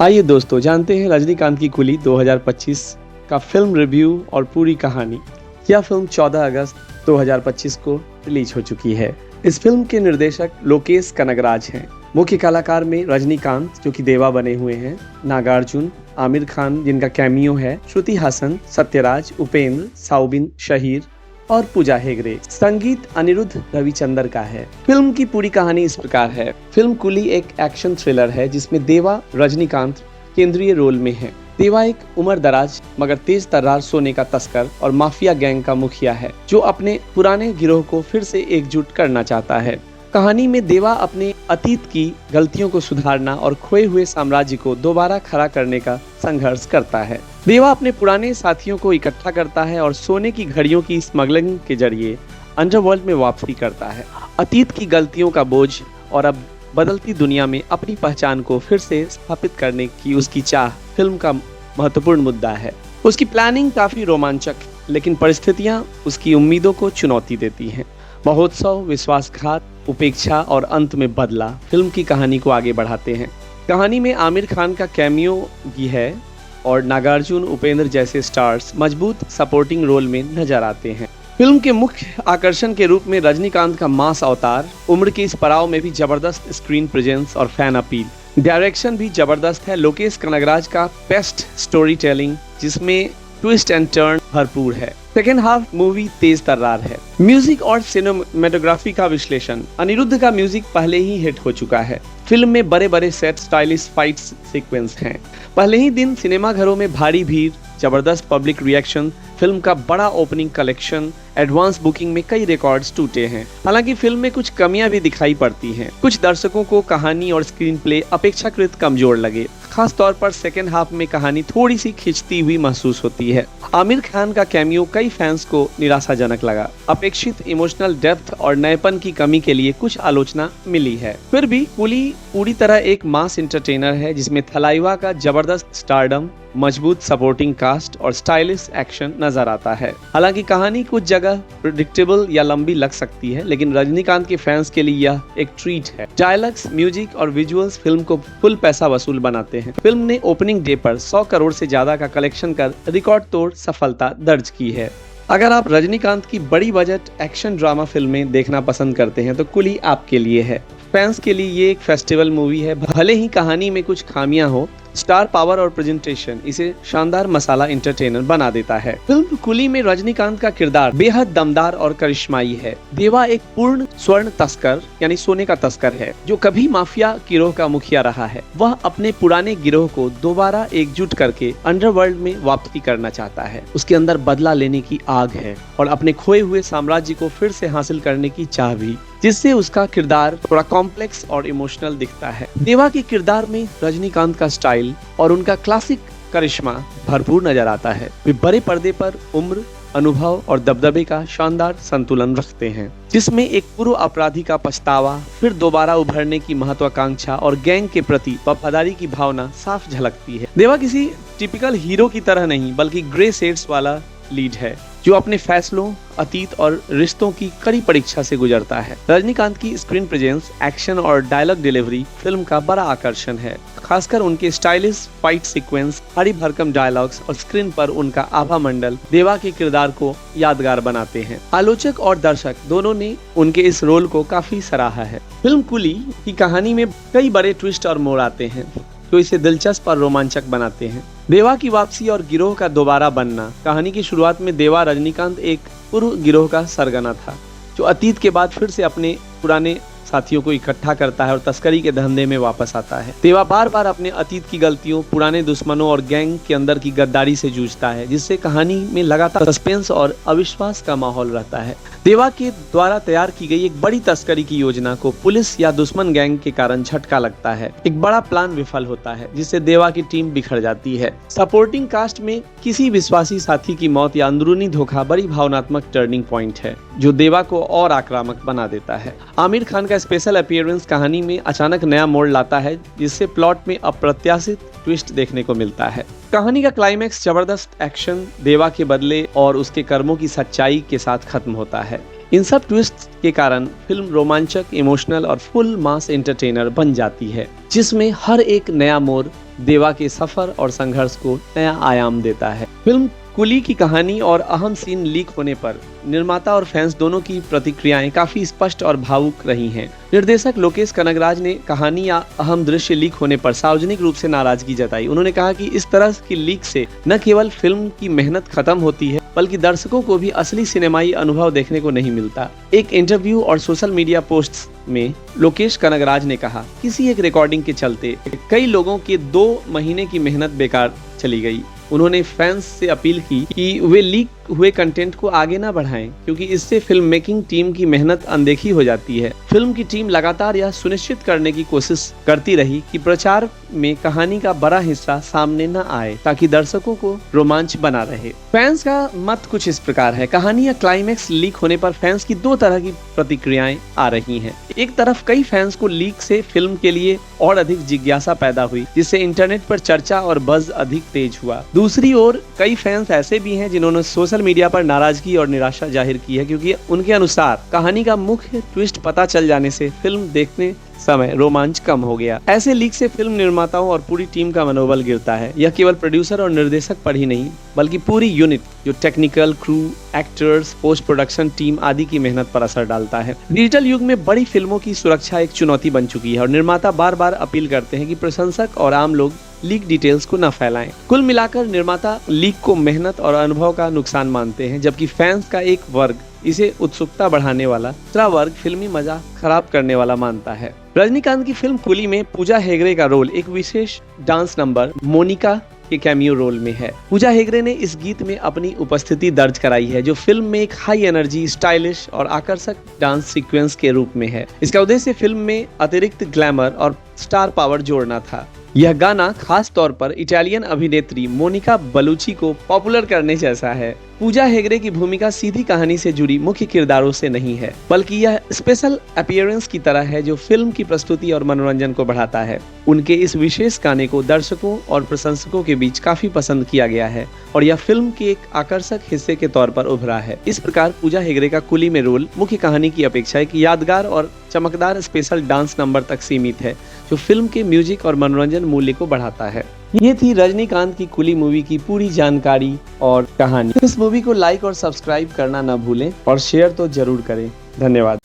आइए दोस्तों जानते हैं रजनीकांत की कुली 2025 का फिल्म रिव्यू और पूरी कहानी। यह फिल्म 14 अगस्त 2025 को रिलीज हो चुकी है। इस फिल्म के निर्देशक लोकेश कनगराज हैं। मुख्य कलाकार में रजनीकांत जो कि देवा बने हुए हैं, नागार्जुन, आमिर खान जिनका कैमियो है, श्रुति हासन, सत्यराज, उपेंद्र, साउबिन शहीर और पूजा हेगड़े। संगीत अनिरुद्ध रविचंद्र का है। फिल्म की पूरी कहानी इस प्रकार है। फिल्म कुली एक एक्शन थ्रिलर है जिसमें देवा रजनीकांत केंद्रीय रोल में है। देवा एक उम्रदराज मगर तेज तर्रार सोने का तस्कर और माफिया गैंग का मुखिया है जो अपने पुराने गिरोह को फिर से एकजुट करना चाहता है। कहानी में देवा अपने अतीत की गलतियों को सुधारना और खोए हुए साम्राज्य को दोबारा खड़ा करने का संघर्ष करता है। देवा अपने पुराने साथियों को इकट्ठा करता है और सोने की घड़ियों की स्मगलिंग के जरिए अंडरवर्ल्ड में वापसी करता है। अतीत की गलतियों का बोझ और अब बदलती दुनिया में अपनी पहचान को फिर से स्थापित करने की उसकी चाह फिल्म का महत्वपूर्ण मुद्दा है। उसकी प्लानिंग काफी रोमांचक, लेकिन परिस्थितियां उसकी उम्मीदों को चुनौती देती हैं। महोत्सव, विश्वासघात, उपेक्षा और अंत में बदला फिल्म की कहानी को आगे बढ़ाते हैं। कहानी में आमिर खान का कैमियो भी है और नागार्जुन, उपेंद्र जैसे स्टार्स मजबूत सपोर्टिंग रोल में नजर आते हैं। फिल्म के मुख्य आकर्षण के रूप में रजनीकांत का मास अवतार, उम्र के इस पड़ाव में भी जबरदस्त स्क्रीन प्रेजेंस और फैन अपील। डायरेक्शन भी जबरदस्त है। लोकेश कनगराज का बेस्ट स्टोरी टेलिंग जिसमें ट्विस्ट एंड टर्न भरपूर है। सेकेंड हाफ मूवी तेज तर्रार है। म्यूजिक और सिनेमेटोग्राफी का विश्लेषण। अनिरुद्ध का म्यूजिक पहले ही हिट हो चुका है। फिल्म में बड़े बड़े सेट, स्टाइलिश फाइट सीक्वेंस हैं। पहले ही दिन सिनेमाघरों में भारी भीड़, जबरदस्त पब्लिक रिएक्शन, फिल्म का बड़ा ओपनिंग कलेक्शन, एडवांस बुकिंग में कई रिकॉर्ड्स टूटे हैं। हालांकि फिल्म में कुछ कमियां भी दिखाई पड़ती हैं। कुछ दर्शकों को कहानी और स्क्रीन प्ले अपेक्षाकृत कमजोर लगे। खास तौर पर सेकेंड हाफ में कहानी थोड़ी सी खिंचती हुई महसूस होती है। आमिर खान का कैमियो कई फैंस को निराशाजनक लगा। अपेक्षित इमोशनल डेप्थ और नएपन की कमी के लिए कुछ आलोचना मिली है। फिर भी कुली पूरी तरह एक मास एंटरटेनर है जिसमें थलाइवा का जबरदस्त स्टारडम, मजबूत सपोर्टिंग कास्ट और स्टाइलिश एक्शन नजर आता है। हालांकि कहानी कुछ जगह प्रेडिक्टेबल या लंबी लग सकती है, लेकिन रजनीकांत के फैंस के लिए यह एक ट्रीट है। डायलॉग्स, म्यूजिक और विजुअल्स फिल्म को फुल पैसा वसूल बनाते हैं। फिल्म ने ओपनिंग डे पर 100 करोड़ से ज्यादा का कलेक्शन कर रिकॉर्ड तोड़ सफलता दर्ज की है। अगर आप रजनीकांत की बड़ी बजट एक्शन ड्रामा फिल्में देखना पसंद करते हैं तो कुली आपके लिए है। फैंस के लिए ये एक फेस्टिवल मूवी है। भले ही कहानी में कुछ खामियां हो, स्टार पावर और प्रेजेंटेशन इसे शानदार मसाला एंटरटेनर बना देता है। फिल्म कुली में रजनीकांत का किरदार बेहद दमदार और करिश्माई है। देवा एक पूर्ण स्वर्ण तस्कर यानी सोने का तस्कर है जो कभी माफिया गिरोह का मुखिया रहा है। वह अपने पुराने गिरोह को दोबारा एकजुट करके अंडरवर्ल्ड में वापसी करना चाहता है। उसके अंदर बदला लेने की आग है और अपने खोए हुए साम्राज्य को फिर से हासिल करने की चाह भी, जिससे उसका किरदार थोड़ा कॉम्प्लेक्स और इमोशनल दिखता है। देवा के किरदार में रजनीकांत का स्टाइल और उनका क्लासिक करिश्मा भरपूर नजर आता है। वे बड़े पर्दे पर उम्र, अनुभव और दबदबे का शानदार संतुलन रखते हैं, जिसमें एक पूर्व अपराधी का पछतावा, फिर दोबारा उभरने की महत्वाकांक्षा और गैंग के प्रति वफादारी की भावना साफ झलकती है। देवा किसी टिपिकल हीरो की तरह नहीं बल्कि ग्रे शेड्स वाला लीड है जो अपने फैसलों, अतीत और रिश्तों की कड़ी परीक्षा से गुजरता है। रजनीकांत की स्क्रीन प्रेजेंस, एक्शन और डायलॉग डिलीवरी फिल्म का बड़ा आकर्षण है। खासकर उनके स्टाइलिश फाइट सीक्वेंस, हरी भरकम डायलॉग्स और स्क्रीन पर उनका आभा मंडल देवा के किरदार को यादगार बनाते हैं। आलोचक और दर्शक दोनों ने उनके इस रोल को काफी सराहा है। फिल्म कुली की कहानी में कई बड़े ट्विस्ट और मोड़ आते हैं जो इसे दिलचस्प और रोमांचक बनाते हैं। देवा की वापसी और गिरोह का दोबारा बनना। कहानी की शुरुआत में देवा रजनीकांत एक पूर्व गिरोह का सरगना था जो अतीत के बाद फिर से अपने पुराने साथियों को इकट्ठा करता है और तस्करी के धंधे में वापस आता है। देवा बार बार अपने अतीत की गलतियों, पुराने दुश्मनों और गैंग के अंदर की गद्दारी से जूझता है, जिससे कहानी में लगातार सस्पेंस और अविश्वास का माहौल रहता है। देवा के द्वारा तैयार की गई एक बड़ी तस्करी की योजना को पुलिस या दुश्मन गैंग के कारण झटका लगता है। एक बड़ा प्लान विफल होता है जिससे देवा की टीम बिखर जाती है। सपोर्टिंग कास्ट में किसी विश्वासी साथी की मौत या अंदरूनी धोखा बड़ी भावनात्मक टर्निंग पॉइंट है जो देवा को और आक्रामक बना देता है। आमिर खान का स्पेशल अपीयरेंस कहानी में अचानक नया मोड़ लाता है जिससे प्लॉट में अप्रत्याशित ट्विस्ट देखने को मिलता है। कहानी का क्लाइमैक्स जबरदस्त एक्शन, देवा के बदले और उसके कर्मों की सच्चाई के साथ खत्म होता है। इन सब ट्विस्ट के कारण फिल्म रोमांचक, इमोशनल और फुल मास एंटरटेनर बन जाती है, जिसमें हर एक नया मोड़ देवा के सफर और संघर्ष को नया आयाम देता है। फिल्म कुली की कहानी और अहम सीन लीक होने पर निर्माता और फैंस दोनों की प्रतिक्रियाएं काफी स्पष्ट और भावुक रही हैं। निर्देशक लोकेश कनगराज ने कहानी या अहम दृश्य लीक होने पर सार्वजनिक रूप से नाराजगी जताई। उन्होंने कहा कि इस तरह की लीक से न केवल फिल्म की मेहनत खत्म होती है, बल्कि दर्शकों को भी असली सिनेमाई अनुभव देखने को नहीं मिलता। एक इंटरव्यू और सोशल मीडिया पोस्ट्स में लोकेश कनगराज ने कहा, किसी एक रिकॉर्डिंग के चलते कई लोगों के 2 महीने की मेहनत बेकार चली गई। उन्होंने फैंस से अपील की कि वे लीक हुए कंटेंट को आगे ना बढ़ाएं, क्योंकि इससे फिल्म मेकिंग टीम की मेहनत अनदेखी हो जाती है। फिल्म की टीम लगातार यह सुनिश्चित करने की कोशिश करती रही कि प्रचार में कहानी का बड़ा हिस्सा सामने न आए, ताकि दर्शकों को रोमांच बना रहे। फैंस का मत कुछ इस प्रकार है। कहानी या क्लाइमेक्स लीक होने पर फैंस की 2 तरह की प्रतिक्रियाएं आ रही हैं। एक तरफ कई फैंस को लीक से फिल्म के लिए और अधिक जिज्ञासा पैदा हुई, जिससे इंटरनेट पर चर्चा और बज़ अधिक तेज हुआ। दूसरी ओर कई फैंस ऐसे भी हैं जिन्होंने सोशल मीडिया पर नाराजगी और निराशा जाहिर की है, क्योंकि उनके अनुसार कहानी का मुख्य ट्विस्ट पता चल जाने से फिल्म देखने समय रोमांच कम हो गया। ऐसे लीक से फिल्म निर्माताओं और पूरी टीम का मनोबल गिरता है। यह केवल प्रोड्यूसर और निर्देशक पर ही नहीं, बल्कि पूरी यूनिट, जो technical, crew, actors, post production team आदि की मेहनत पर असर डालता है। डिजिटल युग में बड़ी फिल्मों की सुरक्षा एक चुनौती बन चुकी है और निर्माता बार बार अपील करते हैं कि प्रशंसक और आम लोग लीक डिटेल्स को न फैलाएं। कुल मिलाकर निर्माता लीक को मेहनत और अनुभव का नुकसान मानते हैं, जबकि फैंस का एक वर्ग इसे उत्सुकता बढ़ाने वाला, दूसरा वर्ग फिल्मी मजा खराब करने वाला मानता है। रजनीकांत की फिल्म कुली में पूजा हेगड़े का रोल एक विशेष डांस नंबर मोनिका के कैमियो रोल में है। पूजा हेगड़े ने इस गीत में अपनी उपस्थिति दर्ज कराई है, जो फिल्म में एक हाई एनर्जी, स्टाइलिश और आकर्षक डांस सीक्वेंस के रूप में है। इसका उद्देश्य फिल्म में अतिरिक्त ग्लैमर और स्टार पावर जोड़ना था। यह गाना खास तौर पर इटालियन अभिनेत्री मोनिका बलूची को पॉपुलर करने जैसा है। पूजा हेगड़े की भूमिका सीधी कहानी से जुड़ी मुख्य किरदारों से नहीं है, बल्कि यह स्पेशल अपीयरेंस की तरह है जो फिल्म की प्रस्तुति और मनोरंजन को बढ़ाता है। उनके इस विशेष गाने को दर्शकों और प्रशंसकों के बीच काफी पसंद किया गया है और यह फिल्म के एक आकर्षक हिस्से के तौर पर उभरा है। इस प्रकार पूजा हेगड़े का कुली में रोल मुख्य कहानी की अपेक्षा एक यादगार और चमकदार स्पेशल डांस नंबर तक सीमित है, जो फिल्म के म्यूजिक और मनोरंजन मूल्य को बढ़ाता है। ये थी रजनीकांत की कुली मूवी की पूरी जानकारी और कहानी। इस मूवी को लाइक और सब्सक्राइब करना न भूलें और शेयर तो जरूर करें। धन्यवाद।